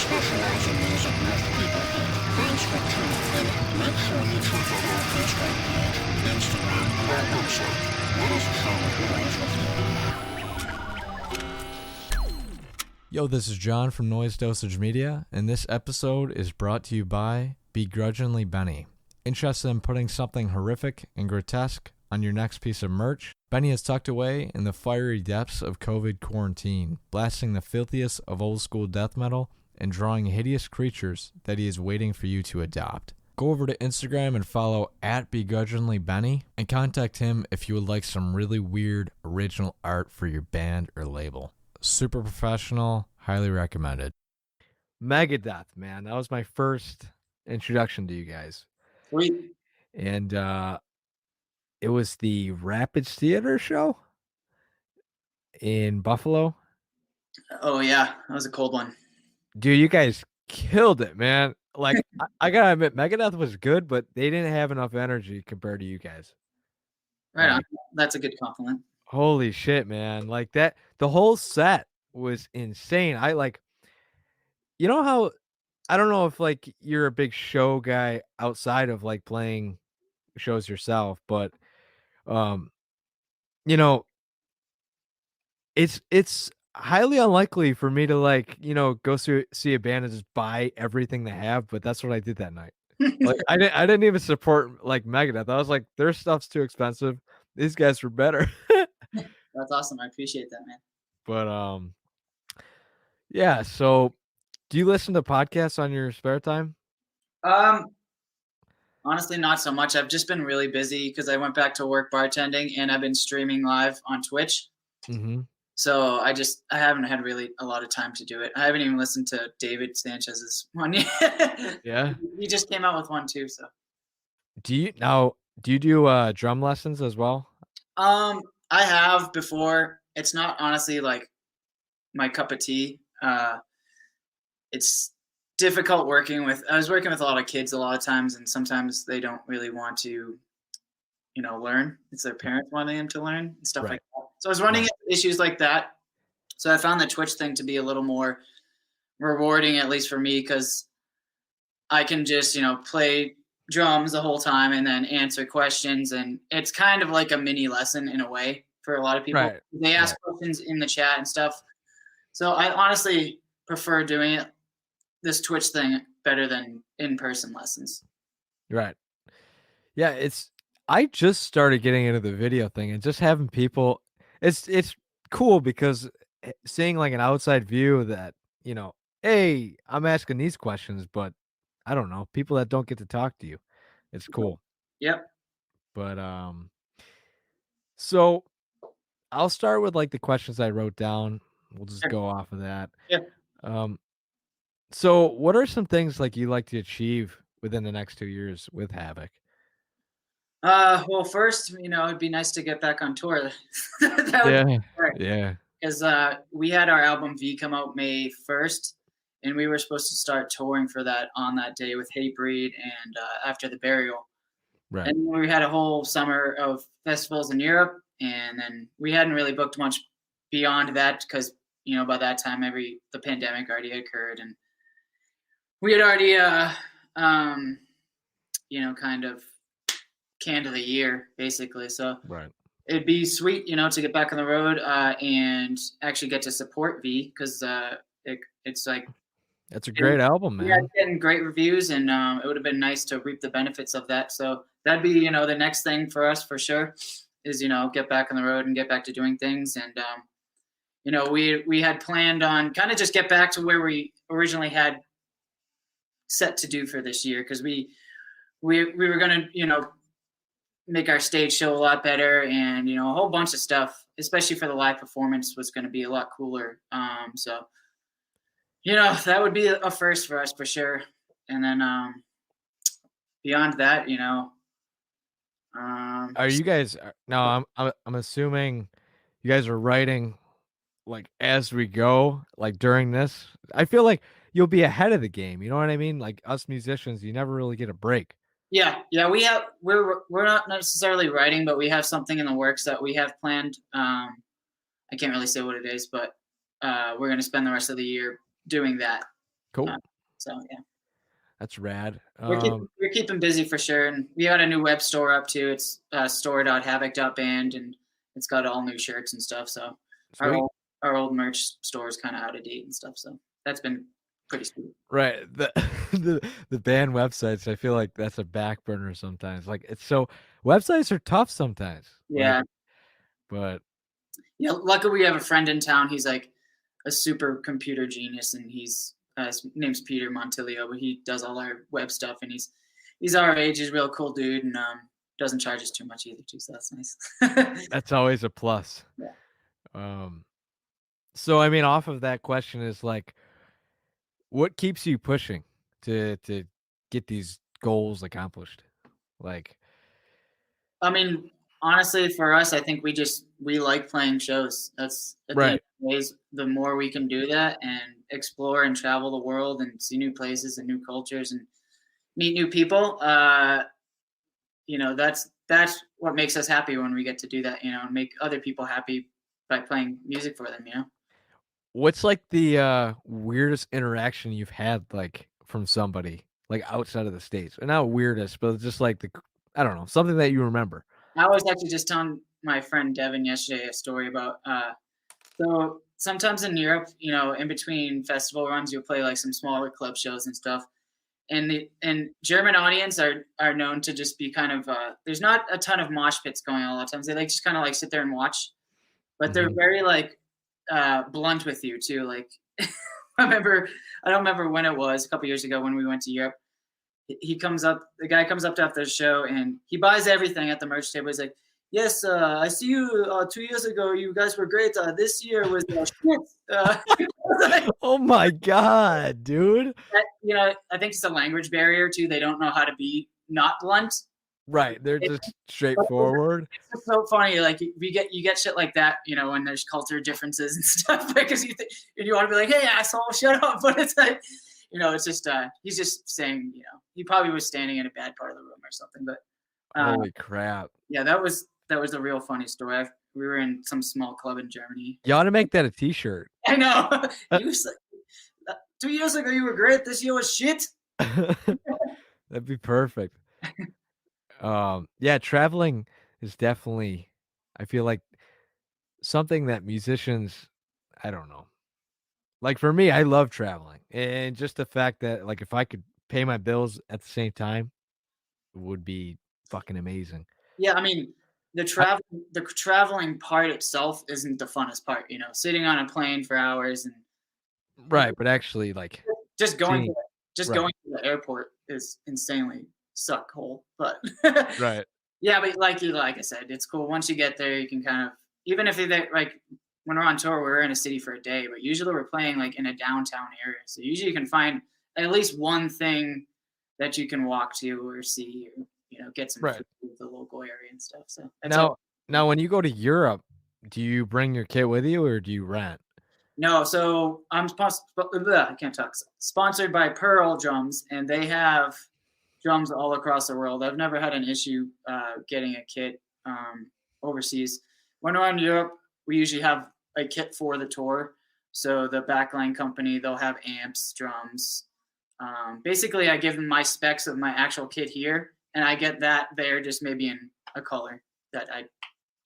specialize in music most people hate. Thanks for tuning in. Make sure you check out our Facebook page, Instagram, and our website. Let us share the noise with you. Yo, this is John from Noise Dosage Media, and this episode is brought to you by Begrudgingly Benny. Interested in putting something horrific and grotesque on your next piece of merch? Benny is tucked away in the fiery depths of COVID quarantine, blasting the filthiest of old school death metal and drawing hideous creatures that he is waiting for you to adopt. Go over to Instagram and follow at BegrudginglyBenny and contact him if you would like some really weird original art for your band or label. Super professional, highly recommended. Megadeth, man. That was my first introduction to you guys. Sweet. And it was the Rapids Theater show in Buffalo. Oh, yeah. That was a cold one. Dude, you guys killed it, man. Like, I gotta admit, Megadeth was good, but they didn't have enough energy compared to you guys. Right on. That's a good compliment. Holy shit, man. Like that, the whole set was insane. You know how, I don't know if like you're a big show guy outside of like playing shows yourself, but you know, it's highly unlikely for me to like, you know, go see a band and just buy everything they have, but that's what I did that night. Like I didn't even support like Megadeth. I was like, their stuff's too expensive. These guys were better. That's awesome. I appreciate that, man. But yeah, so do you listen to podcasts on your spare time? Honestly, not so much. I've just been really busy because I went back to work bartending and I've been streaming live on Twitch. Mm-hmm. So I haven't had really a lot of time to do it. I haven't even listened to David Sanchez's one yet. Yeah. He just came out with one too. So Do you do drum lessons as well? I have before. It's not honestly like my cup of tea. It's difficult I was working with a lot of kids a lot of times, and sometimes they don't really want to, learn. It's their parents wanting them to learn and stuff like that. So I was running into issues like that. So I found the Twitch thing to be a little more rewarding, at least for me, because I can just, play drums the whole time and then answer questions. And it's kind of like a mini lesson in a way for a lot of people. Right. They ask questions in the chat and stuff. So I honestly prefer doing this Twitch thing better than in-person lessons. Right. Yeah, I just started getting into the video thing and just having people, it's cool because seeing like an outside view that, hey, I'm asking these questions, but I don't know, people that don't get to talk to you. It's cool. Yep. But so I'll start with like the questions I wrote down. We'll just go off of that. Yeah. So what are some things like you like to achieve within the next 2 years with Havok? Well, first, it'd be nice to get back on tour. Yeah. Because we had our album V come out May 1st, and we were supposed to start touring for that on that day with Hatebreed and After the Burial. Right. And we had a whole summer of festivals in Europe, and then we hadn't really booked much beyond that because, by that time, the pandemic already occurred, and we had already, kind of canned of the year, basically. So right. It'd be sweet, to get back on the road and actually get to support V because it's like that's a great album, man. Yeah, it's getting great reviews, and it would have been nice to reap the benefits of that. So that'd be, the next thing for us for sure is, get back on the road and get back to doing things. And, we had planned on kind of just get back to where we originally had set to do for this year because we were going to, make our stage show a lot better and, a whole bunch of stuff, especially for the live performance was going to be a lot cooler. So, that would be a first for us for sure. And then beyond that, are you guys now I'm assuming you guys are writing like as we go, like during this. I feel like you'll be ahead of the game, you know what I mean? Like us musicians, you never really get a break. Yeah, we're not necessarily writing, but we have something in the works that we have planned. I can't really say what it is, but we're going to spend the rest of the year doing that. Cool. So yeah, That's rad. we're keeping busy for sure, and we got a new web store up too. It's store.havok.band, and it's got all new shirts and stuff. So Sweet. our old merch store is kind of out of date and stuff. So that's been pretty sweet. Right. The band websites, I feel like that's a back burner sometimes. Like it's so websites are tough sometimes. Yeah. Like, but Yeah, luckily we have a friend in town. He's like a super computer genius, and his name's Peter Montilio, but he does all our web stuff, and he's our age. He's a real cool dude, and doesn't charge us too much either, too. So that's nice. that's always a plus. Yeah. So I mean, off of that question is like, what keeps you pushing to get these goals accomplished? Like, I mean, honestly, for us, I think we like playing shows. That's at the end right. of the days, the more we can do that and explore and travel the world and see new places and new cultures and meet new people, that's what makes us happy when we get to do that, and make other people happy by playing music for them. What's like the weirdest interaction you've had like from somebody like outside of the States? Or not weirdest, but just like I don't know, something that you remember. I was actually just telling my friend Devin yesterday a story about so sometimes in Europe, in between festival runs, you'll play like some smaller club shows and stuff. And German audience are known to just be kind of there's not a ton of mosh pits going on a lot of times. They like just kind of like sit there and watch, but they're very like blunt with you too. Like I don't remember when it was, a couple years ago when we went to Europe. The guy comes up after the show and he buys everything at the merch table. He's like, yes, I see you 2 years ago. You guys were great. This year was shit. Oh my God, dude. I think it's a language barrier too. They don't know how to be not blunt. Right. They're just straightforward. It's just so funny. Like you get shit like that, when there's culture differences and stuff, because you want to be like, hey, asshole, shut up. But it's like, it's just he's just saying, he probably was standing in a bad part of the room or something. But holy crap. Yeah, that was a real funny story. We were in some small club in Germany. You ought to make that a t-shirt. I know. 2 years ago you were great. This year was shit. That'd be perfect. Yeah, traveling is definitely, I feel like, something that musicians, I don't know. Like for me, I love traveling. And just the fact that like if I could pay my bills at the same time, it would be fucking amazing. Yeah, I mean, the traveling part itself isn't the funnest part, sitting on a plane for hours and right, but actually like just going to the airport is insanely suck hole. But right. Yeah, but like I said, it's cool. Once you get there, you can kind of, even if you're there, like when we're on tour, we're in a city for a day, but usually we're playing like in a downtown area. So usually you can find at least one thing that you can walk to or see, or get some food with the local area and stuff. So now when you go to Europe, do you bring your kit with you or do you rent? No, so I'm I can't talk. Sponsored by Pearl Drums, and they have drums all across the world. I've never had an issue getting a kit overseas. When we're in Europe, we usually have a kit for the tour. So the backline company, they'll have amps, drums. Basically, I give them my specs of my actual kit here, and I get that there just maybe in a color that I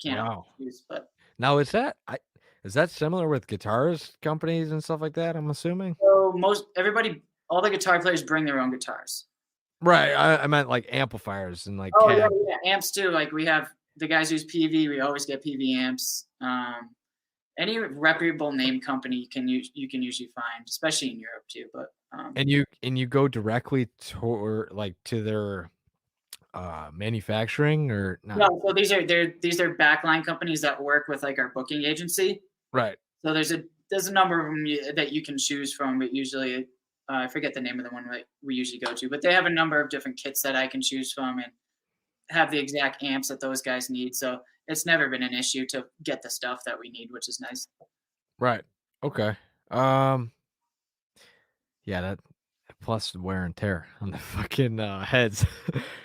can't use. But now is that similar with guitars companies and stuff like that? I'm assuming. So all the guitar players bring their own guitars. Right. I meant like amplifiers and like. Oh yeah, amps too. Like we have the guys who's PV. We always get PV amps. Any reputable name company you can usually find, especially in Europe too. But and you go directly to their manufacturing or not? No, so these are backline companies that work with like our booking agency. Right. So there's a number of them that you can choose from, but usually I forget the name of the one that we usually go to, but they have a number of different kits that I can choose from and have the exact amps that those guys need. So it's never been an issue to get the stuff that we need, which is nice. Right. Okay. Yeah, that plus wear and tear on the fucking heads.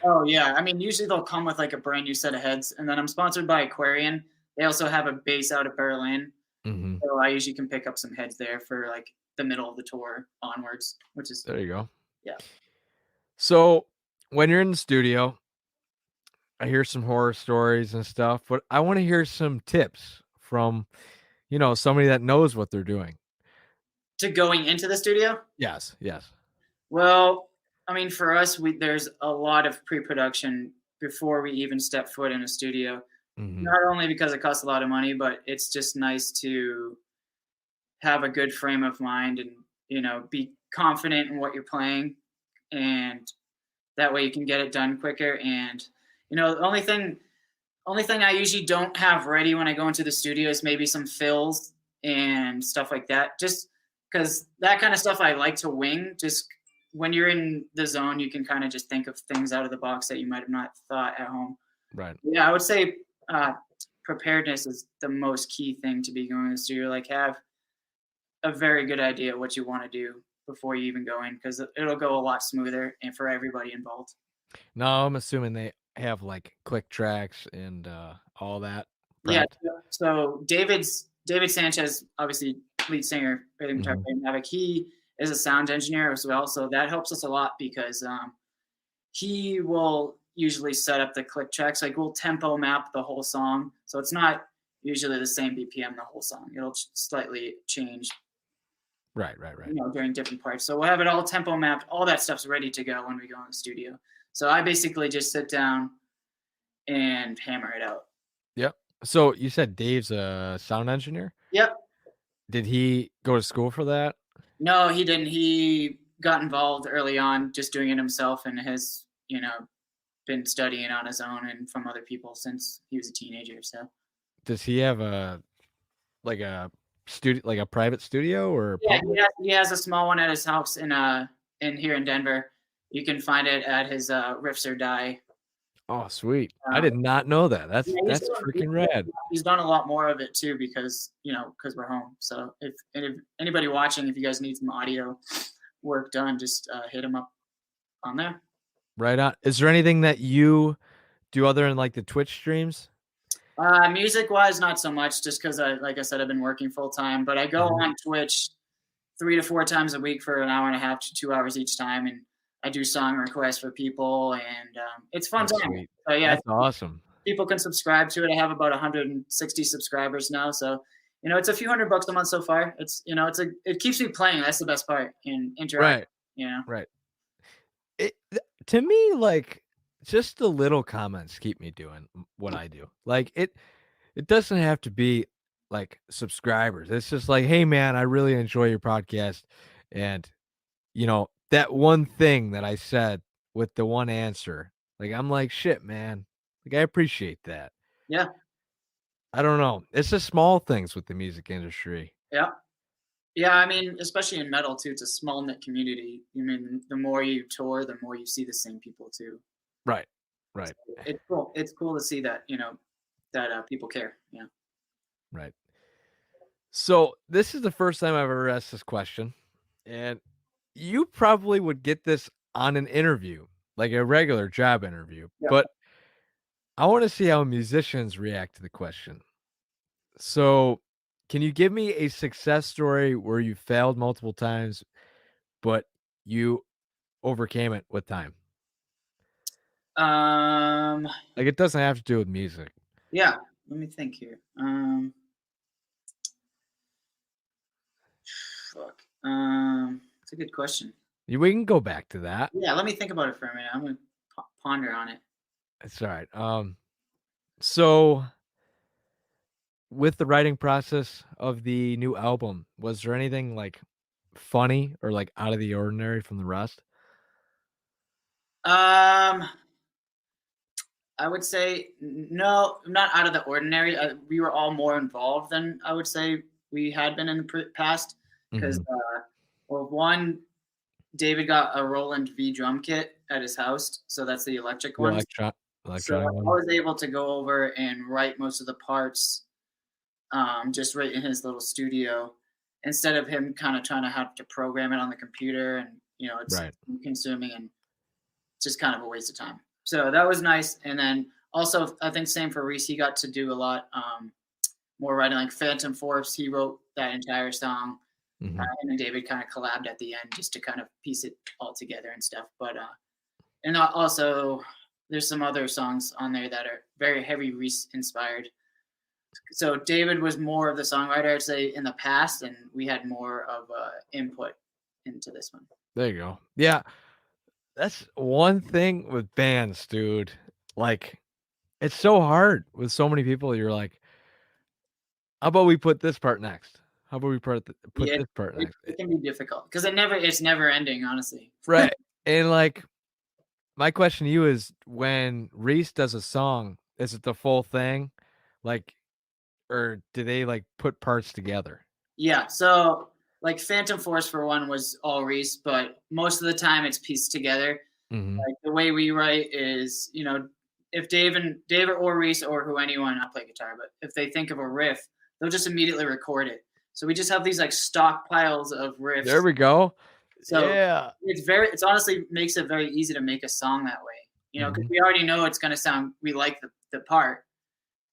Oh yeah, I mean usually they'll come with like a brand new set of heads, and then I'm sponsored by Aquarian. They also have a base out of Berlin, so I usually can pick up some heads there for like the middle of the tour onwards, which is There you go. yeah. So when you're in the studio, I hear some horror stories and stuff, but I want to hear some tips from, somebody that knows what they're doing. To going into the studio? Yes, yes. Well, I mean, for us, there's a lot of pre-production before we even step foot in a studio. Mhm. Not only because it costs a lot of money, but it's just nice to have a good frame of mind and be confident in what you're playing, and that way you can get it done quicker. And the only thing I usually don't have ready when I go into the studio is maybe some fills and stuff like that. Just because that kind of stuff I like to wing. Just when you're in the zone, you can kind of just think of things out of the box that you might have not thought at home. Right. Yeah, I would say preparedness is the most key thing to be going to the studio. Like, have a very good idea of what you want to do before you even go in, because it'll go a lot smoother and for everybody involved. No, I'm assuming they have like click tracks and all that. Yeah. Prepped. So David Sanchez, obviously lead singer, rhythm guitar player in Havok, he is a sound engineer as well. So that helps us a lot because he will usually set up the click tracks. Like, we'll tempo map the whole song, so it's not usually the same BPM the whole song. It'll slightly change, Right. during different parts. So we'll have it all tempo mapped. All that stuff's ready to go when we go in the studio. So I basically just sit down and hammer it out. Yep. So you said Dave's a sound engineer? Yep. Did he go to school for that? No, he didn't. He got involved early on, just doing it himself, and has, been studying on his own and from other people since he was a teenager. So Does he have a studio, like a private studio or yeah, public? he has a small one at his house in here in Denver. You can find it at his Riffs or Die. Oh, sweet. I did not know that. That's Yeah, that's freaking rad. he's done a lot more of it too because we're home. So if anybody watching, if you guys need some audio work done, just hit him up on there. Right on. Is there anything that you do other than like the Twitch streams? Music wise, not so much, just because like I said, I've been working full time. But I go on Twitch 3 to 4 times a week for an hour and a half to 2 hours each time, and I do song requests for people, and it's fun That's time. sweet. So yeah, That's awesome. people can subscribe to it. I have about 160 subscribers now, so it's a few $100 a month so far. It keeps me playing. That's the best part, and interacting. Right. To me, like, just the little comments keep me doing what I do. Like, it doesn't have to be like subscribers. It's just like, hey man, I really enjoy your podcast, and that one thing that I said with the one answer, like, I'm like, shit, man, like, I appreciate that. Yeah. I don't know. It's the small things with the music industry. Yeah. Yeah, I mean, especially in metal too, it's a small knit community. I mean, the more you tour, the more you see the same people too. Right. So it's cool. It's cool to see that that people care. Yeah. Right. So this is the first time I've ever asked this question, and you probably would get this on an interview, like a regular job interview, Yeah. but I want to see how musicians react to the question. So, can you give me a success story where you failed multiple times, but you overcame it with time? Like, it doesn't have to do with music. Yeah. Let me think here. Fuck. It's a good question. We can go back to that. Yeah, let me think about it for a minute. I'm gonna ponder on it. It's all right. So with the writing process of the new album, was there anything like funny or like out of the ordinary from the rest? I would say no, not out of the ordinary. We were all more involved than I would say we had been in the past because, well, one, David got a Roland V drum kit at his house, so that's the electric one. So I was able to go over and write most of the parts, just right in his little studio, instead of him kind of trying to have to program it on the computer, and it's consuming and just kind of a waste of time. So that was nice. And then also, I think same for Reese. He got to do a lot more writing, like Phantom Force. He wrote that entire song. Mhm. Him and David kind of collabed at the end just to kind of piece it all together and stuff. But and also there's some other songs on there that are very heavy Reese inspired. So David was more of the songwriter, I'd say, in the past, and we had more of input into this one. There you go. Yeah, that's one thing with bands, dude. Like, it's so hard with so many people. You're like, how about we put this part next? How about we put Yeah, this part next? it can be difficult because it's never ending, honestly. Right. And like, my question to you is, when Reese does a song, is it the full thing? Like, or do they like put parts together? Yeah, so like Phantom Force for one was all Reese, but most of the time it's pieced together. Mhm. Like the way we write is, if David or Reese or anyone, I play guitar, but if they think of a riff, they'll just immediately record it. So we just have these like stockpiles of riffs. There we go. So Yeah. it's honestly makes it very easy to make a song that way, because Mhm. we already know it's going to sound, we like the part.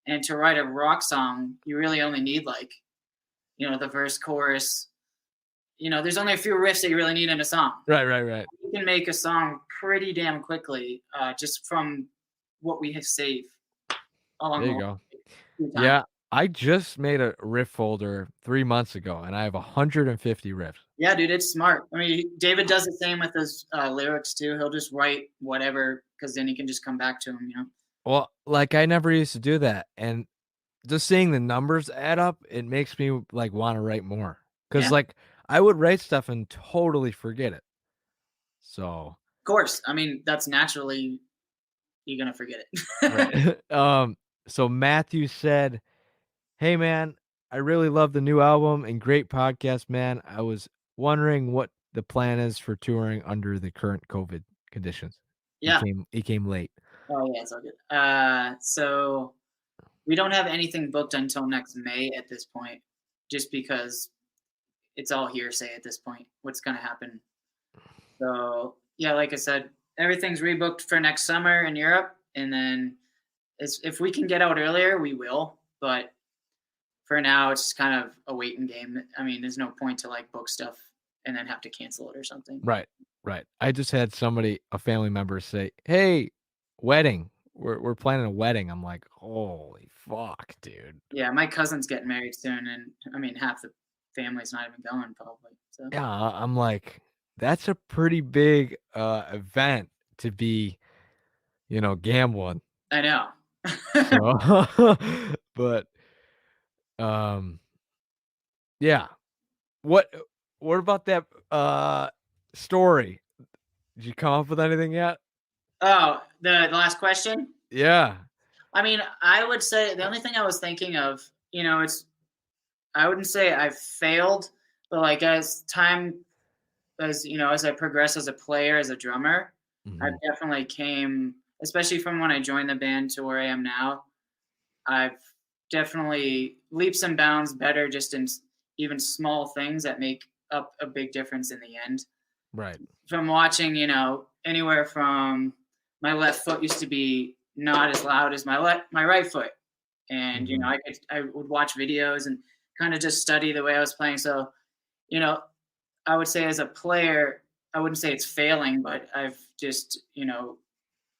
And to write a rock song, you really only need like, the verse, chorus. There's only a few riffs that you really need in a song. Right. You can make a song pretty damn quickly, just from what we have saved along There the you go. way. Yeah, I just made a riff folder 3 months ago, and I have 150 riffs. Yeah, dude, it's smart. I mean, David does the same with his lyrics too. He'll just write whatever, because then he can just come back to them. Well, like, I never used to do that, and just seeing the numbers add up, it makes me, like, wanna write more. 'Cause, Yeah. like, I would write stuff and totally forget it. So Of course. I mean, that's naturally you're gonna forget it. right. So Matthew said, "Hey, man, I really love the new album and great podcast, man. I was wondering what the plan is for touring under the current COVID conditions." Yeah. He came late. Oh yeah, it's all good. So we don't have anything booked until next May at this point, just because it's all hearsay at this point. What's gonna happen? So yeah, like I said, everything's rebooked for next summer in Europe, and then if we can get out earlier, we will. But for now, it's just kind of a waiting game. I mean, there's no point to like book stuff and then have to cancel it or something. Right. I just had a family member say, "Hey, wedding. We're planning a wedding." I'm like, "Holy fuck, dude." Yeah, my cousin's getting married soon, and I mean, half the family's not even going probably. So Yeah, I'm like, that's a pretty big event to be, gambling. I know. So, but yeah. What what about that story? Did you come up with anything yet? Oh, the last question. Yeah. I mean, I would say the only thing I was thinking of, it's I wouldn't say I've failed, but like as I progress as a player, as a drummer, I've Mhm. definitely came, especially from when I joined the band to where I am now. I've definitely leaps and bounds better just in even small things that make up a big difference in the end. Right. From watching, anywhere from my left foot used to be not as loud as my right foot, and Mhm. I would watch videos and kind of just study the way I was playing. So, I would say as a player, I wouldn't say it's failing, but I've just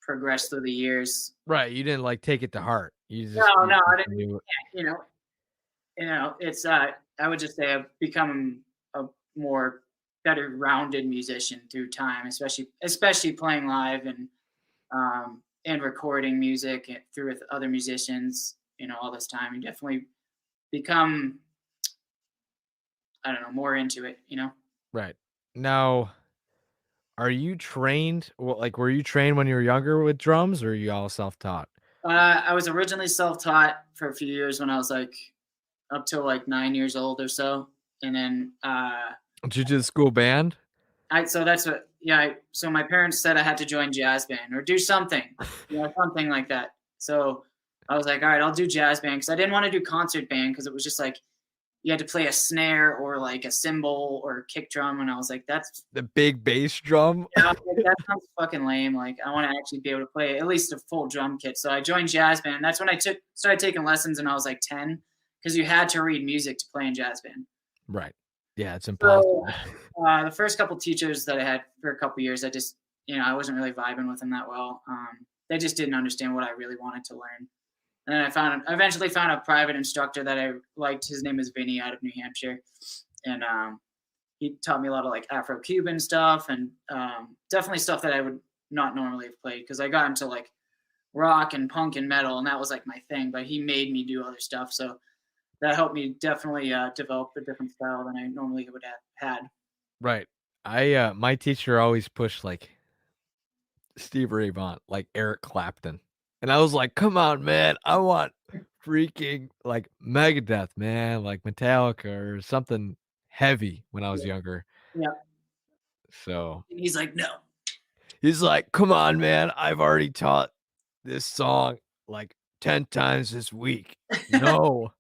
progressed through the years. Right, you didn't, like, take it to heart. You No, just no, I didn't. knew it. You know, it's I would just say I've become a more better rounded musician through time, especially playing live and recording music through with other musicians. All this time, you definitely become, I don't know, more into it. Right. Now, are you trained were you trained when you were younger with drums, or are you all self-taught? I was originally self-taught for a few years when I was like up till like 9 years old or so, and then Did you do the school band? so that's what, yeah. So my parents said I had to join jazz band or do something, something like that. So I was like, all right, I'll do jazz band, because I didn't want to do concert band because it was just like you had to play a snare or like a cymbal or a kick drum, and I was like, The big bass drum? that sounds fucking lame. Like I want to actually be able to play at least a full drum kit. So I joined jazz band. That's when I started taking lessons, and I was like 10, because you had to read music to play in jazz band. Right. Yeah, it's So, impossible. the first couple teachers that I had for a couple years, I just, I wasn't really vibing with them that well. They just didn't understand what I really wanted to learn. And then I eventually found a private instructor that I liked. His name is Vinny out of New Hampshire, and he taught me a lot of like Afro-Cuban stuff and definitely stuff that I would not normally have played because I got into like rock and punk and metal, and that was like my thing. But he made me do other stuff, so that helped me definitely develop a different style than I normally would have had. Right. My teacher always pushed like Steve Ray Vaughan, like Eric Clapton. And I was like, come on, man, I want freaking like Megadeth, man, like Metallica or something heavy when I was younger. Yeah, So and he's like, no. he's like, come on, man, I've already taught this song like 10 times this week. No.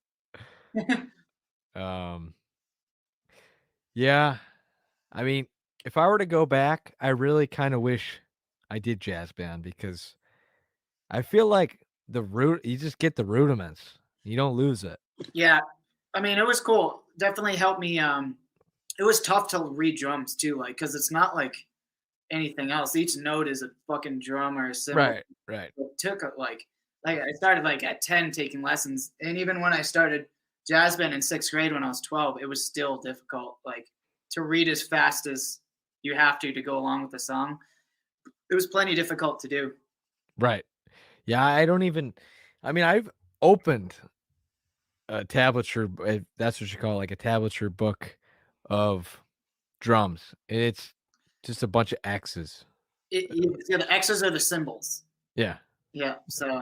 um, yeah. I mean, if I were to go back, I really kind of wish I did jazz band because I feel like you just get the rudiments. You don't lose it. Yeah, I mean, it was cool. Definitely helped me. It was tough to read drums too, like because it's not like anything else. Each note is a fucking drum or a cymbal. Right. It took like I started like at 10 taking lessons, and even when I started jazz band in 6th grade when I was 12, it was still difficult. Like to read as fast as you have to go along with the song. It was plenty difficult to do. Right. Yeah, I mean, I've opened a tablature, if that's what you call it, like a tablature book of drums. It's just a bunch of X's. Yeah, the X's are the symbols. Yeah. Yeah, so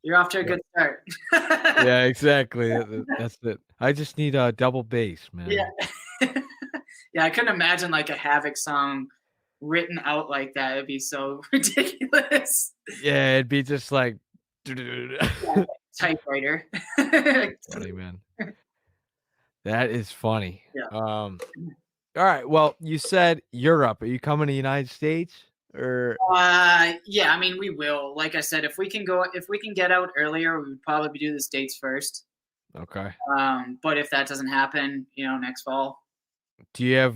you're off to a good start. Yeah, exactly. That's it. I just need a double bass, man. Yeah. Yeah, I couldn't imagine like a Havok song written out like that. It'd be so ridiculous. Yeah, it'd be just like Yeah, typewriter. funny, man. That is funny. Yeah. All right. Well, you said Europe. Are you coming to the United States or? Yeah, I mean, we will. Like I said, if we can get out earlier, we would probably do the States first. Okay. But if that doesn't happen, next fall. Do you have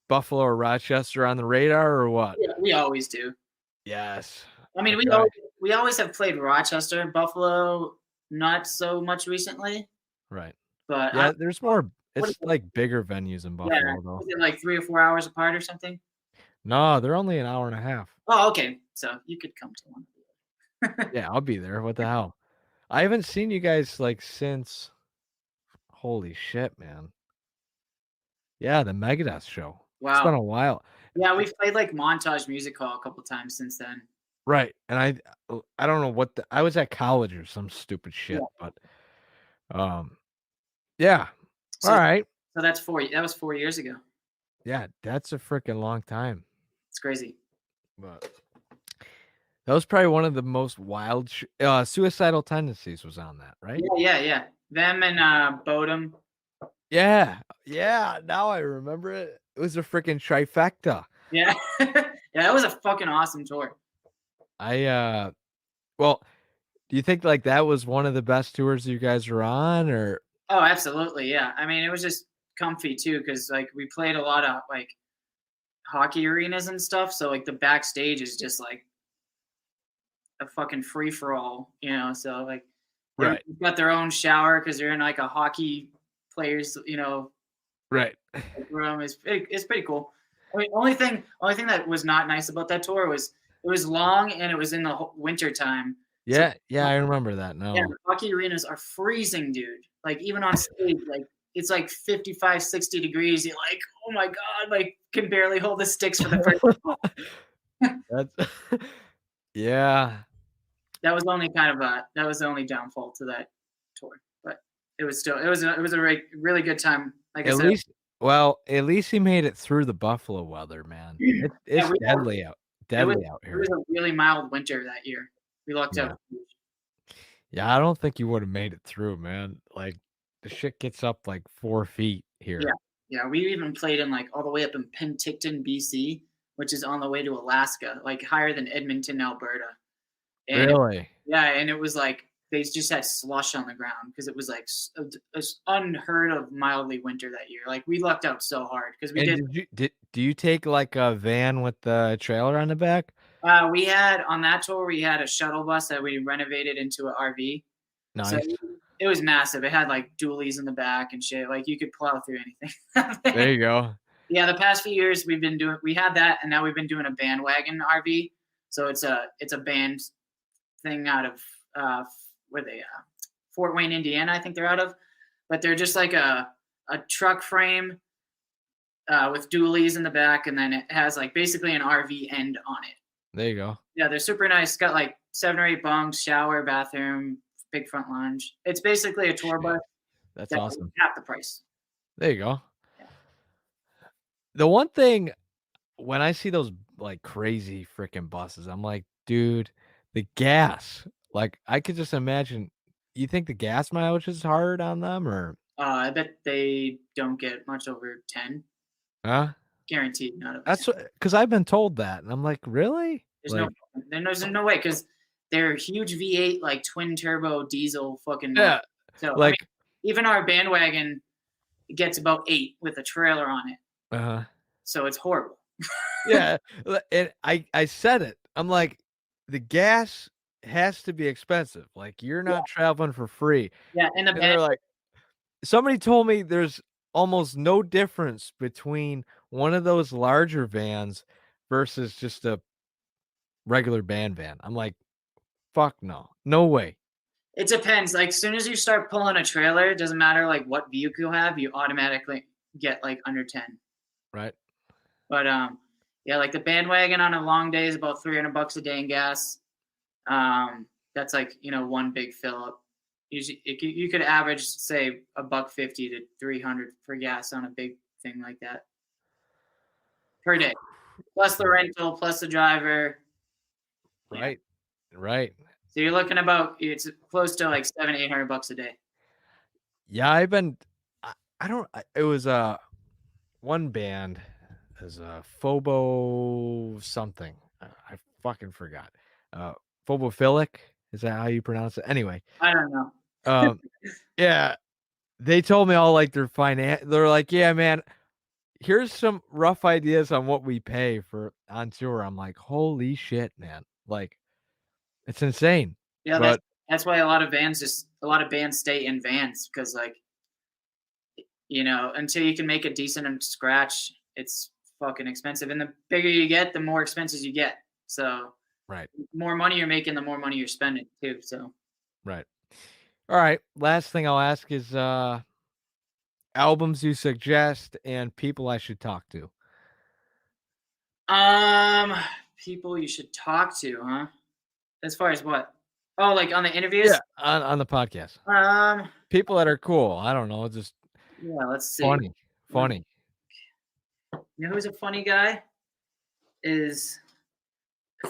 Buffalo or Rochester on the radar or what? Yeah, we always do. Yes. I mean, Okay. we always have played Rochester, Buffalo, not so much recently. Right. But Yeah, there's more. what It's is it? like bigger venues in Buffalo, Yeah, though. is it like 3 or 4 hours apart or something? No, they're only an hour and a half. Oh, okay. So you could come to one. Yeah, I'll be there. What the hell? I haven't seen you guys like since. Holy shit, man. Yeah, the Megadeth show. It's been Wow. a while. Yeah, we've played like Montage Music Hall a couple times since then. Right. And I don't know what I was at college or some stupid shit, Yeah. but yeah. So, All right. so that was 4 years ago. Yeah, that's a freaking long time. It's crazy. But that was probably one of the most wild Suicidal Tendencies was on that, right? Yeah. Them and Bodum. Yeah. Now I remember it. It was a freaking trifecta. Yeah. Yeah, that was a fucking awesome tour. Well, do you think like that was one of the best tours you guys were on or? Oh, absolutely. Yeah. I mean, it was just comfy too, because like we played a lot of like hockey arenas and stuff. So like the backstage is just like a fucking free for all, So like, Right. they've got their own shower because they're in like a hockey players, Right. room. It's pretty cool. I mean, only thing that was not nice about that tour was it was long and it was in the winter time. Yeah, I remember that now. Yeah, the hockey arenas are freezing, dude. Like even on stage, like it's like 55, 60 degrees. You're like, oh my god, like can barely hold the sticks for the first. That's yeah. That was the only downfall to that tour, but it was a really good time. Like I said, At least he made it through the Buffalo weather, man. It's deadly out it was here. a really mild winter that year. We lucked out. Yeah, I don't think you would have made it through, man. Like the shit gets up like 4 feet here. Yeah. We even played in like all the way up in Penticton, BC, which is on the way to Alaska, like higher than Edmonton, Alberta. And Really? and it was like they just had slush on the ground because it was like a unheard of mildly winter that year. Like we lucked out so hard because we And do you take like a van with the trailer on the back? We had on that tour we had a shuttle bus that we renovated into an RV. So Nice. it was massive. It had like dualies in the back and shit. Like you could plow through anything. There you go. Yeah, the past few years we had that, and now we've been doing a bandwagon RV. So it's a band thing out of where they Fort Wayne, Indiana, I think they're out of. But they're just like a truck frame with dualies in the back, and then it has like basically an RV end on it. There you go. Yeah, they're super nice. Got like 7 or 8 bunks, shower, bathroom, big front lounge. It's basically a tour bus. That's awesome. Half the price. There you go. Yeah. The one thing when I see those like crazy freaking buses, I'm like, dude, the gas. Like I could just imagine. You think the gas mileage is hard on them, or? I bet they don't get much over 10. Huh? Guaranteed, not over That's 10. because I've been told that, and I'm like, really? There's no way because they're huge V8 like twin turbo diesel fucking. Yeah. So Like, I mean, even our bandwagon gets about 8 with a trailer on it. So it's horrible. Yeah, and I said it. I'm like, the gas has to be expensive. Like you're not traveling for free. Yeah, and they're like, somebody told me there's almost no difference between one of those larger vans versus just a regular band van. I'm like, fuck no way. It depends. Like, as soon as you start pulling a trailer, it doesn't matter like what vehicle you have, you automatically get like under 10. Right. But yeah, like the bandwagon on a long day is about $300 a day in gas. That's like, one big fill up. Usually, you could average say $150 to $300 for gas on a big thing like that per day, plus the rental, plus the driver. Right. Yeah. Right. So you're looking it's close to like $700-800 a day. Yeah, I don't. It was one band is Phobo something. I fucking forgot. Phobophilic, is that how you pronounce it? Anyway, I don't know. Yeah, they told me all like their finance. They're like, yeah, man, here's some rough ideas on what we pay for on tour. I'm like, holy shit, man! Like, it's insane. Yeah, but that's why a lot of bands stay in vans because like, until you can make a decent scratch, it's fucking expensive. And the bigger you get, the more expenses you get. So right, the more money you're making, the more money you're spending too. So right. All right. Last thing I'll ask is albums you suggest and people I should talk to. People you should talk to, huh? As far as what? Oh, like on the interviews? Yeah, on the podcast. People that are cool. I don't know, just let's see. Funny. You know who's a funny guy? Is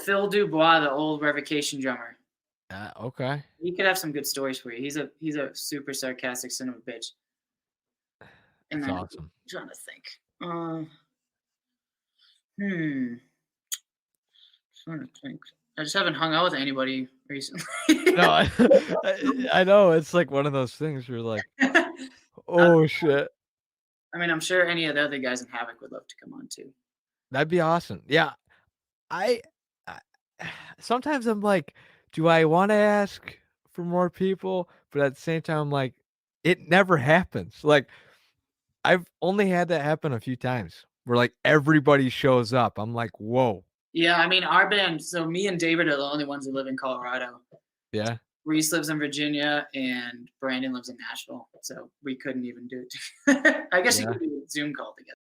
Phil Dubois, the old Revocation drummer. Okay. He could have some good stories for you. He's a super sarcastic son of a bitch. That's awesome. I'm trying to think. Trying to think. I just haven't hung out with anybody recently. No, I know it's like one of those things where you're like, oh shit. I mean, I'm sure any of the other guys in Havok would love to come on too. That'd be awesome. Yeah, I sometimes I'm like, do I want to ask for more people? But at the same time, I'm like, it never happens. Like, I've only had that happen a few times where like everybody shows up. I'm like, whoa. Yeah, I mean, our band, so me and David are the only ones who live in Colorado. Yeah. Reese lives in Virginia and Brandon lives in Nashville. So we couldn't even do it. I guess you could do a Zoom call together.